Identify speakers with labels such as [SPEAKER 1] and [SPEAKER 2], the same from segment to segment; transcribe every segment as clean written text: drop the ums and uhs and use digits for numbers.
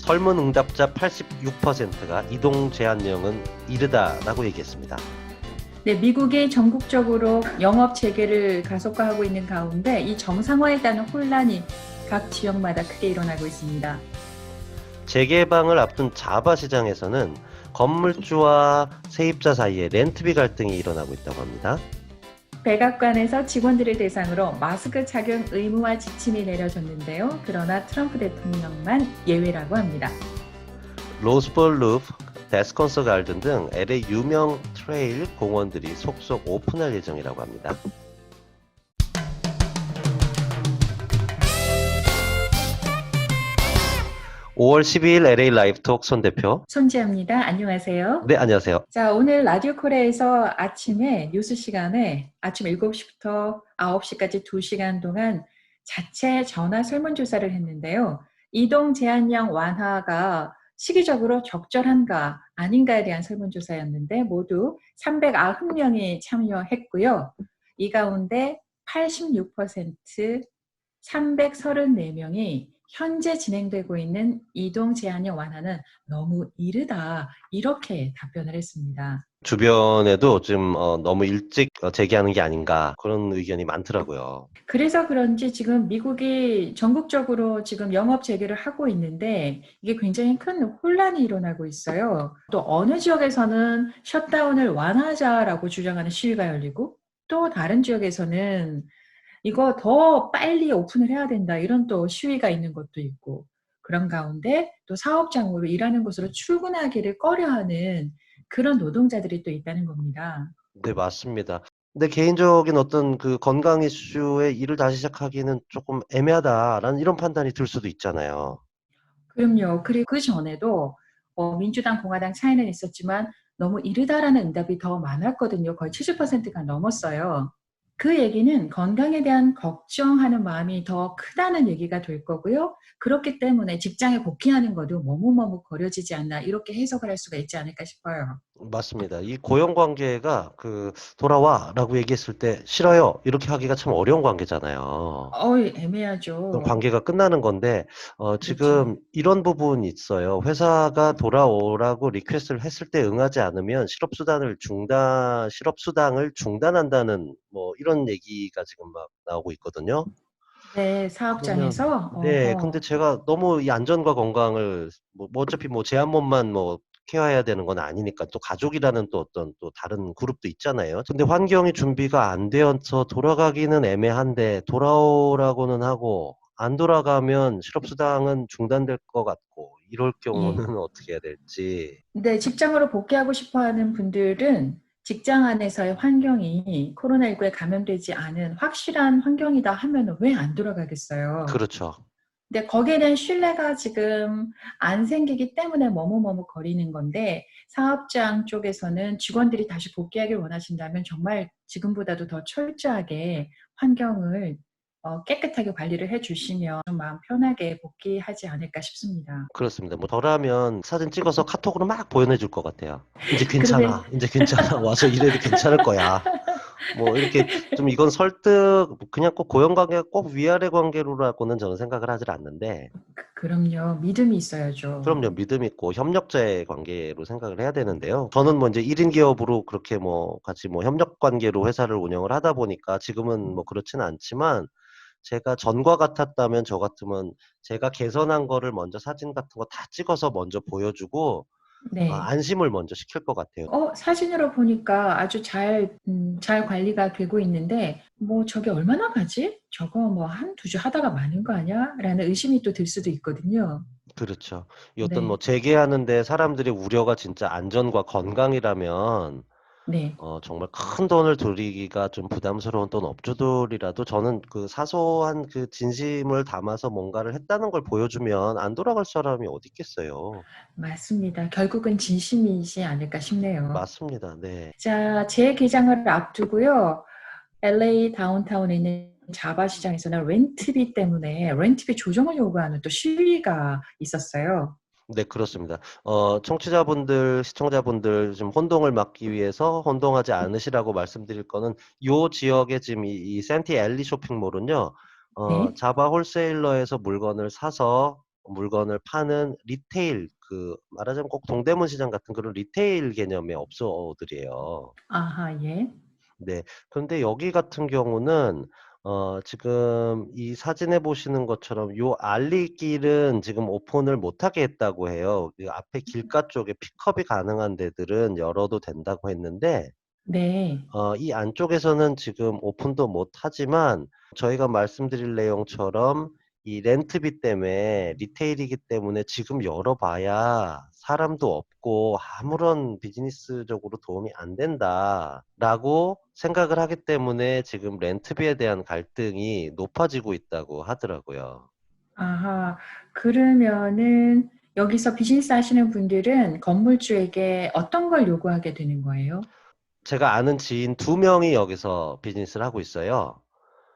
[SPEAKER 1] 설문 응답자 86%가 이동 제한령은 이르다라고 얘기했습니다.
[SPEAKER 2] 네, 미국이 전국적으로 영업 재개를 가속화하고 있는 가운데 이 정상화에 따른 혼란이 각 지역마다 크게 일어나고 있습니다.
[SPEAKER 1] 재개방을 앞둔 자바 시장에서는 건물주와 세입자 사이에 렌트비 갈등이 일어나고 있다고 합니다.
[SPEAKER 2] 백악관에서 직원들을 대상으로 마스크 착용 의무화 지침이 내려졌는데요. 그러나 트럼프 대통령만 예외라고 합니다.
[SPEAKER 1] 로스볼 루프, 데스콘서 가든 등 LA 유명 트레일 공원들이 속속 오픈할 예정이라고 합니다. (5월 12일) LA 라이브톡 손 대표.
[SPEAKER 2] 손지아입니다. 안녕하세요.
[SPEAKER 1] 네, 안녕하세요.
[SPEAKER 2] 자, 오늘 라디오 코리아에서 아침에 뉴스 시간에 아침 7시부터 9시까지 2시간 동안 자체 전화 설문조사를 했는데요. 이동 제한령 완화가 시기적으로 적절한가 아닌가에 대한 설문조사였는데 모두 390명이 참여했고요. 이 가운데 86% 334명이 현재 진행되고 있는 이동 제한령 완화는 너무 이르다 이렇게 답변을 했습니다.
[SPEAKER 1] 주변에도 좀 너무 일찍 재개하는 게 아닌가 그런 의견이 많더라고요.
[SPEAKER 2] 그래서 그런지 지금 미국이 전국적으로 지금 영업 재개를 하고 있는데 이게 굉장히 큰 혼란이 일어나고 있어요. 또 어느 지역에서는 셧다운을 완화하자라고 주장하는 시위가 열리고 또 다른 지역에서는 이거 더 빨리 오픈을 해야 된다 이런 또 시위가 있는 것도 있고 그런 가운데 또 사업장으로 일하는 곳으로 출근하기를 꺼려하는 그런 노동자들이 또 있다는 겁니다.
[SPEAKER 1] 네, 맞습니다. 근데 개인적인 어떤 그 건강 이슈에 일을 다시 시작하기는 조금 애매하다라는 이런 판단이 들 수도 있잖아요.
[SPEAKER 2] 그럼요. 그리고 그전에도 민주당, 공화당 차이는 있었지만 너무 이르다라는 응답이 더 많았거든요. 거의 70%가 넘었어요. 그 얘기는 건강에 대한 걱정하는 마음이 더 크다는 얘기가 될 거고요. 그렇기 때문에 직장에 복귀하는 것도 머뭇머뭇거려지지 않나 이렇게 해석을 할 수가 있지 않을까 싶어요.
[SPEAKER 1] 맞습니다. 이 고용 관계가 "돌아와."라고 얘기했을 때 "싫어요." 이렇게 하기가 참 어려운 관계잖아요. 그럼
[SPEAKER 2] 애매하죠.
[SPEAKER 1] 관계가 끝나는 건데
[SPEAKER 2] 그렇죠.
[SPEAKER 1] 지금 이런 부분이 있어요. 회사가 돌아오라고 리퀘스트를 했을 때 응하지 않으면 실업수당을 중단한다는 뭐 이런 얘기가 지금 막 나오고 있거든요.
[SPEAKER 2] 네,
[SPEAKER 1] 그러면
[SPEAKER 2] 사업장에서
[SPEAKER 1] 네. 근데 제가 너무 이 안전과 건강을 어차피 제한법만 케어해야 되는 건 아니니까 또 가족이라는 또 어떤 또 다른 그룹도 있잖아요. 근데 환경이 준비가 안 되어서 돌아가기는 애매한데 돌아오라고는 하고 안 돌아가면 실업수당은 중단될 것 같고 이럴 경우는
[SPEAKER 2] 예.
[SPEAKER 1] 어떻게 해야 될지.
[SPEAKER 2] 네, 직장으로 복귀하고 싶어 하는 분들은 직장 안에서의 환경이 코로나19에 감염되지 않은 확실한 환경이다 하면 왜 안 돌아가겠어요.
[SPEAKER 1] 그렇죠.
[SPEAKER 2] 근데 거기에 대한 신뢰가 지금 안 생기기 때문에 머뭇머뭇거리는 건데 사업장 쪽에서는 직원들이 다시 복귀하길 원하신다면 정말 지금보다도 더 철저하게 환경을 깨끗하게 관리를 해 주시면 좀 마음 편하게 복귀하지 않을까 싶습니다.
[SPEAKER 1] 그렇습니다. 저라면 사진 찍어서 카톡으로 막 보내줄 것 같아요. "인제
[SPEAKER 2] 그런데
[SPEAKER 1] 괜찮아. 인제 괜찮아. 와서 일해도 괜찮을 거야." 이렇게 좀 이건 설득 그냥 꼭 고용 관계가 꼭 위아래 관계로라고는 저는 생각을 하질 않는데
[SPEAKER 2] 그럼요. 믿음이 있어야죠.
[SPEAKER 1] 그럼요. 믿음 있고 협력자의 관계로 생각을 해야 되는데요. 저는 인제 1인 기업으로 그렇게 같이 협력 관계로 회사를 운영을 하다 보니까 지금은 그렇지는 않지만 제가 전과 같았다면 저 같으면 제가 개선한 거를 먼저 사진 같은 거 다 찍어서 먼저 보여주고
[SPEAKER 2] 네.
[SPEAKER 1] 안심을 먼저 시킬 것 같아요.
[SPEAKER 2] 사진으로 보니까 아주 잘 관리가 되고 있는데 '저게 얼마나 가지? 저거 한 두 주 하다가 마는 거 아니야?'라는 의심이 또 들 수도 있거든요.
[SPEAKER 1] 그렇죠. 이 어떤
[SPEAKER 2] 네.
[SPEAKER 1] 재개하는데 사람들의 우려가 진짜 안전과 건강이라면
[SPEAKER 2] 네.
[SPEAKER 1] 정말 큰 돈을 들이기가 좀 부담스러운 또 업주들이라도 저는 그 사소한 그 진심을 담아서 뭔가를 했다는 걸 보여주면 안 돌아갈 사람이 어디 있겠어요.
[SPEAKER 2] 맞습니다. 결국은 진심이지 않을까 싶네요.
[SPEAKER 1] 맞습니다. 네.
[SPEAKER 2] 자, 재개장을 앞두고요. LA 다운타운에 있는 자바 시장에서는 렌트비 조정을 요구하는 또 시위가 있었어요.
[SPEAKER 1] 네, 그렇습니다. 청취자분들, 시청자분들 좀 혼동을 막기 위해서 혼동하지 않으시라고 말씀드릴 거는 요 지역에 지금 이 센티 앨리 쇼핑몰은요.
[SPEAKER 2] 네.
[SPEAKER 1] 자바 홀세일러에서 물건을 사서 물건을 파는 리테일, 말하자면 꼭 동대문 시장 같은 그런 리테일 개념의 업소들이에요.
[SPEAKER 2] 아하, 예.
[SPEAKER 1] 네. 그런데 여기 같은 경우는 지금 이 사진에 보시는 것처럼 요 알리길은 지금 오픈을 못하게 했다고 해요. 그 앞에 길가 쪽에 픽업이 가능한 데들은 열어도 된다고 했는데
[SPEAKER 2] 네.
[SPEAKER 1] 이 안쪽에서는 지금 오픈도 못하지만 저희가 말씀드릴 내용처럼 이 렌트비 때문에 리테일이기 때문에 지금 열어봐야 사람도 없고 아무런 비즈니스적으로 도움이 안 된다라고 생각을 하기 때문에 지금 렌트비에 대한 갈등이 높아지고 있다고 하더라고요.
[SPEAKER 2] 아하. 그러면은 여기서 비즈니스 하시는 분들은 건물주에게 어떤 걸 요구하게 되는 거예요?
[SPEAKER 1] 제가 아는 지인 2명이 여기서 비즈니스를 하고 있어요.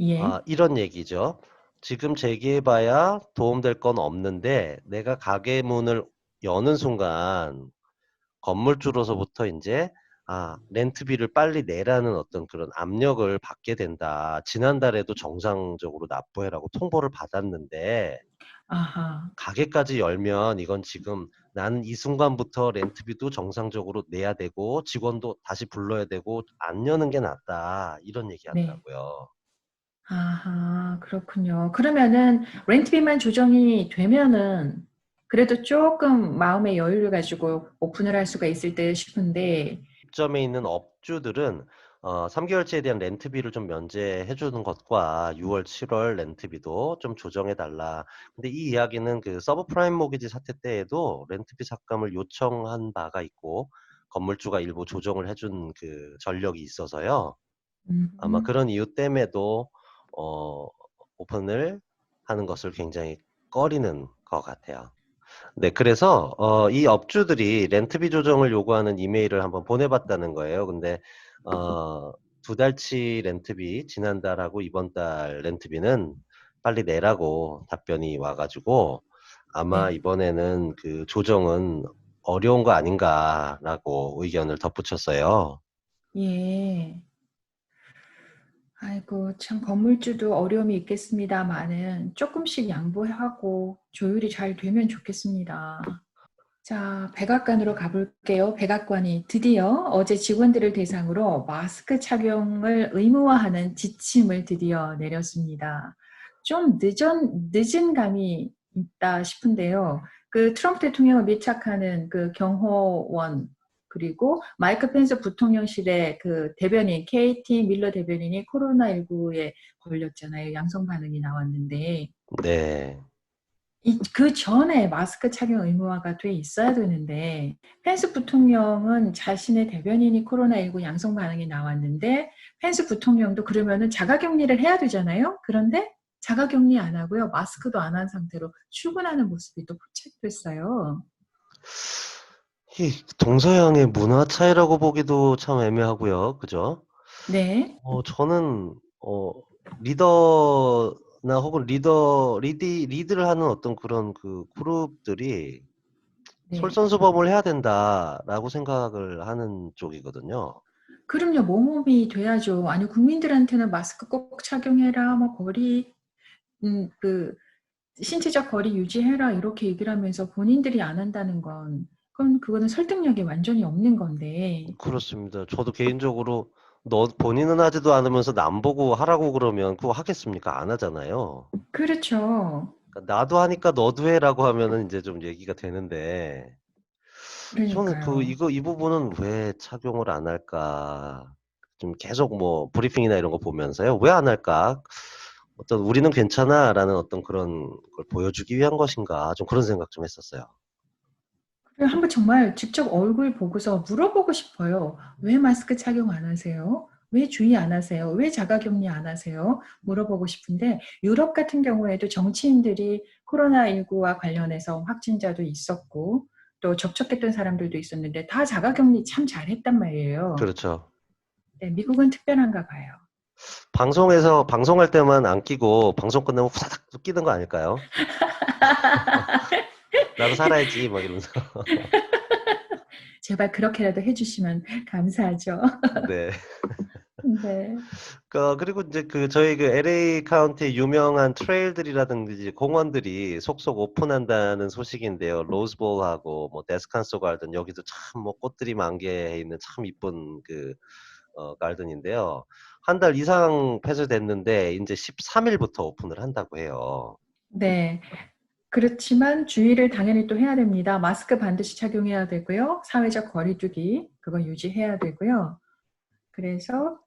[SPEAKER 2] 예.
[SPEAKER 1] 이런 얘기죠. 지금 제기해봐야 도움될 건 없는데 내가 가게 문을 여는 순간 건물주로서부터 이제 렌트비를 빨리 내라는 어떤 그런 압력을 받게 된다. 지난달에도 정상적으로 납부해라고 통보를 받았는데
[SPEAKER 2] 아하.
[SPEAKER 1] 가게까지 열면 이건 지금 나는 이 순간부터 렌트비도 정상적으로 내야 되고 직원도 다시 불러야 되고 안 여는 게 낫다. 이런 얘기
[SPEAKER 2] 네.
[SPEAKER 1] 하더라고요.
[SPEAKER 2] 아하. 그렇군요. 그러면은 렌트비만 조정이 되면은 그래도 조금 마음의 여유를 가지고 오픈을 할 수가 있을 때 싶은데
[SPEAKER 1] 점에 있는 업주들은 3개월치에 대한 렌트비를 좀 면제해 주는 것과 6월, 7월 렌트비도 좀 조정해 달라. 근데 이 이야기는 그 서브프라임 모기지 사태 때에도 렌트비 삭감을 요청한 바가 있고 건물주가 일부 조정을 해준 그 전력이 있어서요. 아마
[SPEAKER 2] 음.
[SPEAKER 1] 그런 이유 때문에도 오픈을 하는 것을 굉장히 꺼리는 것 같아요. 네, 그래서 이 업주들이 렌트비 조정을 요구하는 이메일을 한번 보내봤다는 거예요. 근데 2달치 렌트비 지난달하고 이번 달 렌트비는 빨리 내라고 답변이 와가지고 아마
[SPEAKER 2] 네.
[SPEAKER 1] 이번에는 그 조정은 어려운 거 아닌가라고 의견을 덧붙였어요.
[SPEAKER 2] 예. 아이고, 참 건물주도 어려움이 있겠습니다마는 조금씩 양보하고 조율이 잘 되면 좋겠습니다. 자, 백악관으로 가볼게요. 백악관이 드디어 어제 직원들을 대상으로 마스크 착용을 의무화하는 지침을 드디어 내렸습니다. 좀 늦은 감이 있다 싶은데요. 그 트럼프 대통령을 밀착하는 그 경호원, 그리고 마이크 펜스 부통령실의 그 대변인, KT 밀러 대변인이 코로나19에 걸렸잖아요. 양성 반응이 나왔는데.
[SPEAKER 1] 네.
[SPEAKER 2] 그 전에 마스크 착용 의무화가 돼 있어야 되는데 펜스 부통령은 자신의 대변인이 코로나19 양성 반응이 나왔는데 펜스 부통령도 그러면은 자가격리를 해야 되잖아요. 그런데 자가격리 안 하고요. 마스크도 안 한 상태로 출근하는 모습이 또 포착됐어요.
[SPEAKER 1] 이 동서양의 문화 차이라고 보기도 참 애매하고요. 그죠?
[SPEAKER 2] 네.
[SPEAKER 1] 저는 리더나 혹은 리드를 하는 어떤 그런 그 그룹들이
[SPEAKER 2] 네.
[SPEAKER 1] 솔선수범을 해야 된다라고 생각을 하는 쪽이거든요.
[SPEAKER 2] 그럼요. 모범이 돼야죠. 아니 국민들한테는 마스크 꼭 착용해라. 뭐 거리 그 신체적 거리 유지해라 이렇게 얘기를 하면서 본인들이 안 한다는 건 그거는 설득력이 완전히 없는 건데.
[SPEAKER 1] 그렇습니다. 저도 개인적으로 본인은 하지도 않으면서 남 보고 하라고 그러면 그거 하겠습니까? 안 하잖아요.
[SPEAKER 2] 그렇죠.
[SPEAKER 1] 그러니까 나도 하니까 너도 해라고 하면은 이제 좀 얘기가 되는데 저는
[SPEAKER 2] 그러니까요.
[SPEAKER 1] 이 부분은 왜 착용을 안 할까? 좀 계속 뭐 브리핑이나 이런 거 보면서요. 왜 안 할까? 어떤 우리는 괜찮아라는 어떤 그런 걸 보여주기 위한 것인가? 좀 그런 생각 좀 했었어요.
[SPEAKER 2] 그리고 한번 정말 직접 얼굴 보고서 물어보고 싶어요. 왜 마스크 착용 안 하세요? 왜 주의 안 하세요? 왜 자가격리 안 하세요? 물어보고 싶은데 유럽 같은 경우에도 정치인들이 코로나19와 관련해서 확진자도 있었고 또 접촉했던 사람들도 있었는데 다 자가격리 참 잘했단 말이에요.
[SPEAKER 1] 그렇죠.
[SPEAKER 2] 네, 미국은 특별한가 봐요.
[SPEAKER 1] 방송에서 방송할 때만 안 끼고 방송 끝나면 후다닥 또 끼는 거 아닐까요? 나도 살아야지 막 이러면서.
[SPEAKER 2] 제발 그렇게라도 해주시면 감사하죠.
[SPEAKER 1] 네.
[SPEAKER 2] 네.
[SPEAKER 1] 그리고 이제 저희 LA 카운티 유명한 트레일들이라든지 공원들이 속속 오픈한다는 소식인데요. 로즈볼하고 뭐 데스칸소 가든 여기도 참 뭐 꽃들이 만개해 있는 참 이쁜 가든인데요. 한 달 이상 폐쇄됐는데 이제 13일부터 오픈을 한다고 해요.
[SPEAKER 2] 네. 그렇지만 주의를 당연히 또 해야 됩니다. 마스크 반드시 착용해야 되고요. 사회적 거리두기 그거 유지해야 되고요. 그래서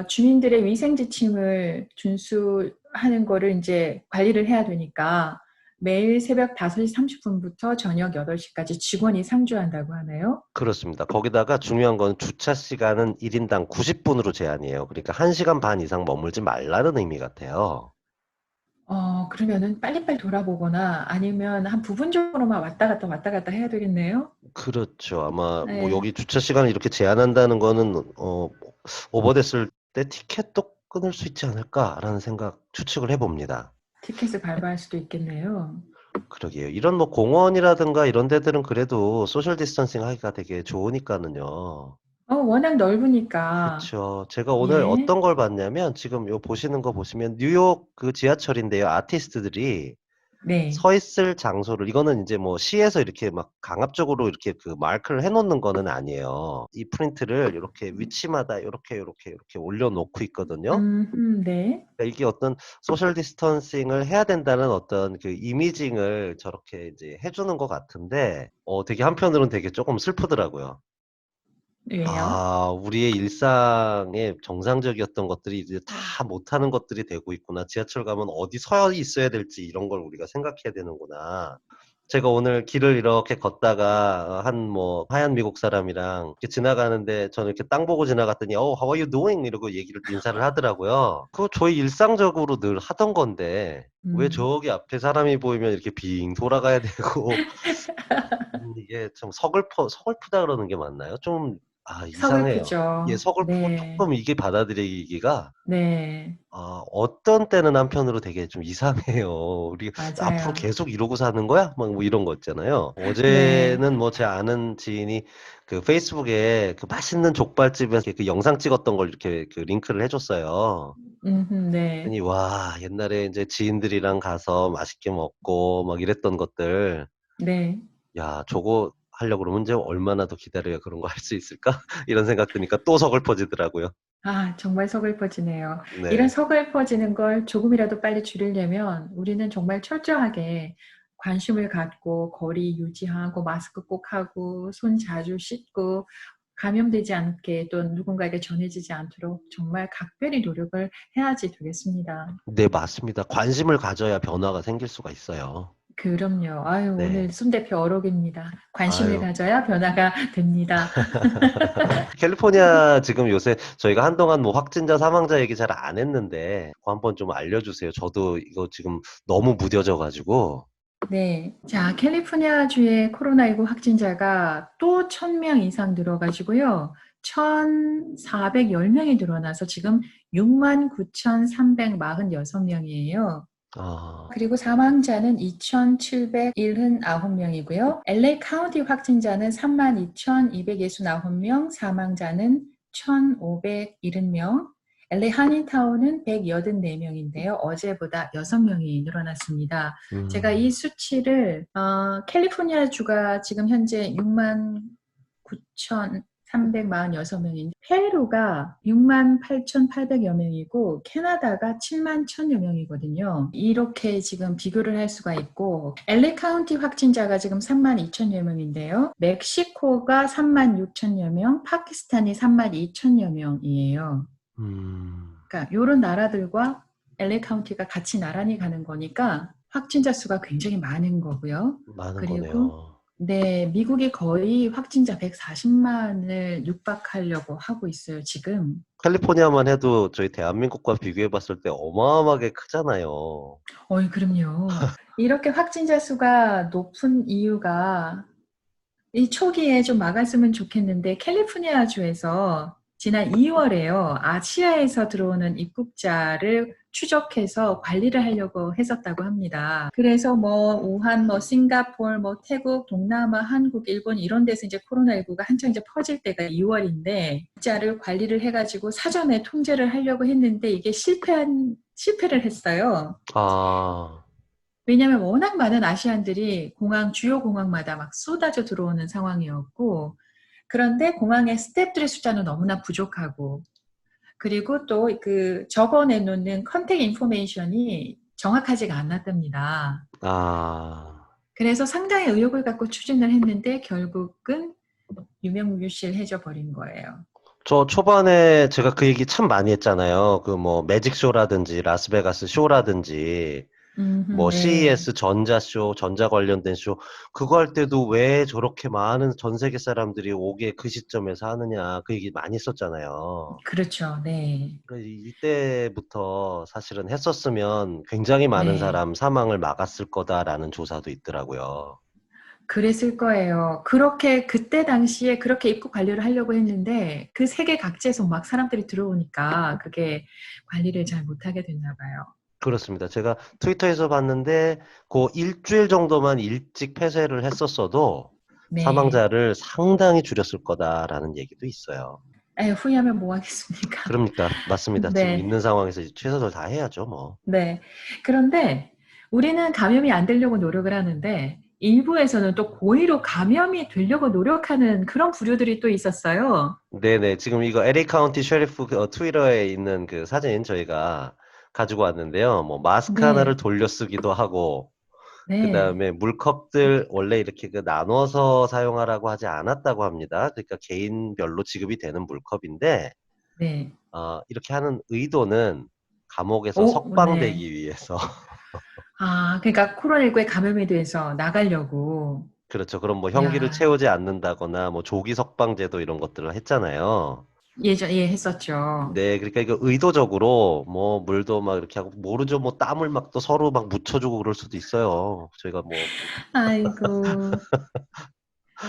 [SPEAKER 2] 주민들의 위생 지침을 준수하는 거를 이제 관리를 해야 되니까 매일 새벽 5시 30분부터 저녁 8시까지 직원이 상주한다고 하네요.
[SPEAKER 1] 그렇습니다. 거기다가 중요한 건 주차 시간은 1인당 90분으로 제한이에요. 그러니까 1시간 반 이상 머물지 말라는 의미 같아요.
[SPEAKER 2] 그러면은 빨리빨리 돌아보거나 아니면 한 부분적으로만 왔다 갔다 해야 되겠네요.
[SPEAKER 1] 그렇죠. 아마 뭐
[SPEAKER 2] 네.
[SPEAKER 1] 여기 주차 시간을 이렇게 제한한다는 거는 오버됐을 때 티켓도 끊을 수 있지 않을까라는 생각 추측을 해봅니다.
[SPEAKER 2] 티켓을 발부할 수도 있겠네요.
[SPEAKER 1] 그러게요. 이런 뭐 공원이라든가 이런 데들은 그래도 소셜 디스턴싱 하기가 되게 좋으니까는요.
[SPEAKER 2] 워낙 넓으니까.
[SPEAKER 1] 그쵸. 제가 오늘
[SPEAKER 2] 예.
[SPEAKER 1] 어떤 걸 봤냐면 지금 요 보시는 거 보시면 뉴욕 지하철인데요. 아티스트들이
[SPEAKER 2] 네.
[SPEAKER 1] 서 있을 장소를 이거는 인제 뭐 시에서 이렇게 막 강압적으로 이렇게 마크를 해 놓는 거는 아니에요. 이 프린트를 요렇게 위치마다 요렇게 올려 놓고 있거든요.
[SPEAKER 2] 네.
[SPEAKER 1] 그러니까 이게 어떤 소셜 디스턴싱을 해야 된다는 어떤 이미징을 저렇게 이제 해 주는 것 같은데 되게 한편으로는 되게 쪼금 슬프더라고요.
[SPEAKER 2] 왜요?
[SPEAKER 1] 아, 우리의 일상의 정상적이었던 것들이 이제 다 못하는 것들이 되고 있구나. 지하철 가면 어디 서 있어야 될지 이런 걸 우리가 생각해야 되는구나. 제가 오늘 길을 이렇게 걷다가 한 뭐 하얀 미국 사람이랑 이렇게 지나가는데 저는 이렇게 땅 보고 지나갔더니 how are you doing?" 이러고 인사를 하더라고요. 그거 저희 일상적으로 늘 하던 건데 왜
[SPEAKER 2] 음.
[SPEAKER 1] 저기 앞에 사람이 보이면 이렇게 빙 돌아가야 되고 이게 참 서글프다 그러는 게 맞나요? 좀 이상해요. 예,
[SPEAKER 2] 서글프죠.
[SPEAKER 1] 서글프고
[SPEAKER 2] 네.
[SPEAKER 1] 쪼끔 이게 받아들이기가
[SPEAKER 2] 네.
[SPEAKER 1] 어떤 때는 한편으로 되게 좀 이상해요. '우리 앞으로
[SPEAKER 2] 맞아요.
[SPEAKER 1] 계속 이러고 사는 거야?' 막 뭐 이런 거 있잖아요.
[SPEAKER 2] 네.
[SPEAKER 1] 어제는 뭐 제 아는 지인이 페이스북에 맛있는 족발집에서 영상 찍었던 걸 이렇게 링크를 해 줬어요.
[SPEAKER 2] 네.
[SPEAKER 1] 그랬더니 와, 옛날에 인제 지인들이랑 가서 맛있게 먹고 막 이랬던 것들
[SPEAKER 2] 네.
[SPEAKER 1] '야, 저거 하려고 그러면 이제 얼마나 더 기다려야 그런 거 할 수 있을까?' 이런 생각 드니까 또 서글퍼지더라고요.
[SPEAKER 2] 정말 서글퍼지네요. 이런
[SPEAKER 1] 네.
[SPEAKER 2] 서글퍼지는 걸 조금이라도 빨리 줄이려면 우리는 정말 철저하게 관심을 갖고 거리 유지하고 마스크 꼭 하고 손 자주 씻고 감염되지 않게 또 누군가에게 전해지지 않도록 정말 각별히 노력을 해야지 되겠습니다.
[SPEAKER 1] 네, 맞습니다. 관심을 가져야 변화가 생길 수가 있어요.
[SPEAKER 2] 그럼요. 아유, 오늘
[SPEAKER 1] 네.
[SPEAKER 2] 숨 대표 어록입니다. 관심을
[SPEAKER 1] 아유.
[SPEAKER 2] 가져야 변화가 됩니다.
[SPEAKER 1] 캘리포니아 지금 요새 저희가 한동안 뭐 확진자, 사망자 얘기 잘 안 했는데 그거 한번 좀 알려주세요. 저도 이거 지금 너무 무뎌져 가지고.
[SPEAKER 2] 네. 자, 캘리포니아주의 코로나19 확진자가 또 1,000명 이상 늘어가지고요. 1,410명이 늘어나서 지금 69,346명이에요.
[SPEAKER 1] 아.
[SPEAKER 2] 그리고 사망자는 2,779명이고요. LA 카운티 확진자는 32,269명, 사망자는 1,570명. LA 한인타운은 184명인데요. 어제보다 6명이 늘어났습니다. 제가 이
[SPEAKER 1] 음.
[SPEAKER 2] 수치를 캘리포니아 주가 지금 현재 69,346명인데 페루가 68,800여 명이고 캐나다가 71,000여 명이거든요. 이렇게 지금 비교를 할 수가 있고 LA 카운티 확진자가 지금 32,000여 명인데요. 멕시코가 36,000여 명, 파키스탄이 32,000여 명이에요.
[SPEAKER 1] 음.
[SPEAKER 2] 그러니까 요런 나라들과 LA 카운티가 같이 나란히 가는 거니까 확진자 수가 굉장히 많은 거고요.
[SPEAKER 1] 많은
[SPEAKER 2] 그리고
[SPEAKER 1] 거네요.
[SPEAKER 2] 네, 미국이 거의 확진자 140만을 육박하려고 하고 있어요, 지금.
[SPEAKER 1] 캘리포니아만 해도 저희 대한민국과 비교해 봤을 때 어마어마하게 크잖아요.
[SPEAKER 2] 그럼요. 이렇게 확진자 수가 높은 이유가 이 초기에 좀 막았으면 좋겠는데 캘리포니아 주에서 지난 2월에요. 아시아에서 들어오는 입국자를 추적해서 관리를 하려고 했었다고 합니다. 그래서 뭐 우한, 뭐 싱가포르, 뭐 태국, 동남아, 한국, 일본 이런 데서 이제 코로나19가 한창 이제 퍼질 때가 2월인데 입국자를 관리를 해가지고 사전에 통제를 하려고 했는데 이게 실패를 했어요.
[SPEAKER 1] 아,
[SPEAKER 2] 왜냐하면 워낙 많은 아시안들이 주요 공항마다 막 쏟아져 들어오는 상황이었고, 그런데 공항의 스태프들의 숫자는 너무나 부족하고, 그리고 또 그 적어내놓는 컨택 인포메이션이 정확하지가 않았답니다.
[SPEAKER 1] 아.
[SPEAKER 2] 그래서 상당히 의욕을 갖고 추진을 했는데 결국은 유명무실해져 버린 거예요.
[SPEAKER 1] 저 초반에 제가 그 얘기 참 많이 했잖아요. 그 뭐 매직쇼라든지 라스베가스 쇼라든지 뭐
[SPEAKER 2] 네.
[SPEAKER 1] CES 전자쇼, 전자 관련된 쇼, 그거 할 때도 왜 저렇게 많은 전 세계 사람들이 오게 그 시점에서 하느냐, 그 얘기 많이 했었잖아요.
[SPEAKER 2] 그렇죠. 네.
[SPEAKER 1] 이때부터 사실은 했었으면 굉장히 많은
[SPEAKER 2] 네.
[SPEAKER 1] 사람 사망을 막았을 거다라는 조사도 있더라고요.
[SPEAKER 2] 그랬을 거예요. 그때 당시에 그렇게 입국 관리를 하려고 했는데 그 세계 각지에서 막 사람들이 들어오니까 그게 관리를 잘 못하게 됐나 봐요.
[SPEAKER 1] 그렇습니다. 제가 트위터에서 봤는데 그 일주일 정도만 일찍 폐쇄를 했었어도
[SPEAKER 2] 네.
[SPEAKER 1] 사망자를 상당히 줄였을 거다라는 얘기도 있어요.
[SPEAKER 2] 후회하면 뭐 하겠습니까?
[SPEAKER 1] 그러니까 맞습니다. 지금
[SPEAKER 2] 네.
[SPEAKER 1] 있는 상황에서 이제 최선을 다해야죠, 뭐.
[SPEAKER 2] 네. 그런데 우리는 감염이 안 되려고 노력을 하는데 일부에서는 또 고의로 감염이 되려고 노력하는 그런 부류들이 또 있었어요.
[SPEAKER 1] 네네. 지금 이거 LA 카운티 셰리프 트위터에 있는 그 사진 저희가 가지고 왔는데요. 뭐 마스크 하나를
[SPEAKER 2] 네.
[SPEAKER 1] 돌려쓰기도 하고, 그
[SPEAKER 2] 네.
[SPEAKER 1] 다음에 물컵들 원래 이렇게 그 나눠서 사용하라고 하지 않았다고 합니다. 그러니까 개인별로 지급이 되는 물컵인데,
[SPEAKER 2] 네.
[SPEAKER 1] 이렇게 하는 의도는 감옥에서
[SPEAKER 2] 오, 네.
[SPEAKER 1] 석방되기 위해서.
[SPEAKER 2] 그러니까 코로나19에 감염에 대해서 나가려고.
[SPEAKER 1] 그렇죠. 그럼 뭐 형기를
[SPEAKER 2] 야,
[SPEAKER 1] 채우지 않는다거나 뭐 조기 석방제도 이런 것들을 했잖아요.
[SPEAKER 2] 예, 했었죠.
[SPEAKER 1] 네, 그러니까 이거 의도적으로 뭐 물도 막 이렇게 하고 모르죠. 뭐 땀을 막 또 서로 막 묻혀주고 그럴 수도 있어요. 저희가 뭐
[SPEAKER 2] 아이고.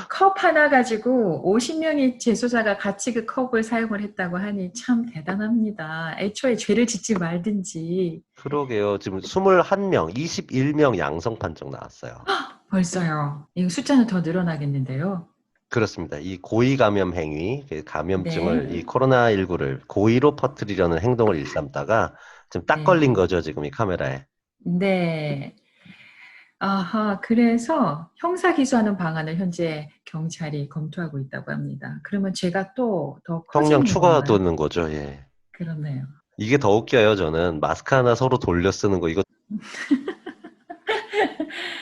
[SPEAKER 2] 컵 하나 가지고 50명의 재소자가 같이 그 컵을 사용을 했다고 하니 참 대단합니다. 애초에 죄를 짓지 말든지.
[SPEAKER 1] 그러게요. 지금 21명, 21명 양성 판정 나왔어요.
[SPEAKER 2] 벌써요. 이 숫자는 더 늘어나겠는데요.
[SPEAKER 1] 그렇습니다. 이 고의 감염 행위, 그 감염증을,
[SPEAKER 2] 네.
[SPEAKER 1] 이 코로나19를 고의로 퍼뜨리려는 행동을 일삼다가 지금 딱
[SPEAKER 2] 네.
[SPEAKER 1] 걸린 거죠, 지금 이 카메라에.
[SPEAKER 2] 네. 아하, 그래서 형사 기소하는 방안을 현재 경찰이 검토하고 있다고 합니다. 그러면 죄가 또 더
[SPEAKER 1] 형량
[SPEAKER 2] 커지는
[SPEAKER 1] 추가
[SPEAKER 2] 건가요?
[SPEAKER 1] 도는 거죠, 예.
[SPEAKER 2] 그렇네요.
[SPEAKER 1] 이게 더 웃겨요, 저는. 마스크 하나 서로 돌려 쓰는 거, 이거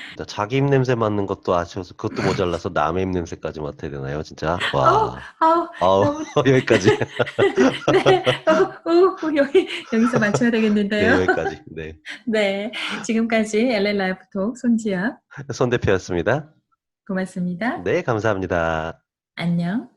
[SPEAKER 1] 진짜 자기 입냄새 맡는 것도 아쉬워서 그것도 모자라서 남의 입냄새까지 맡아야 되나요, 진짜?
[SPEAKER 2] 아우,
[SPEAKER 1] 와.
[SPEAKER 2] 아우,
[SPEAKER 1] 아우,
[SPEAKER 2] 너무,
[SPEAKER 1] 여기까지.
[SPEAKER 2] 네, 여기서 맞춰야
[SPEAKER 1] 네,
[SPEAKER 2] 되겠는데요.
[SPEAKER 1] 여기까지. 네.
[SPEAKER 2] 네, 지금까지 LA 라이프톡 손지아
[SPEAKER 1] 손 대표였습니다.
[SPEAKER 2] 고맙습니다.
[SPEAKER 1] 네, 감사합니다.
[SPEAKER 2] 안녕.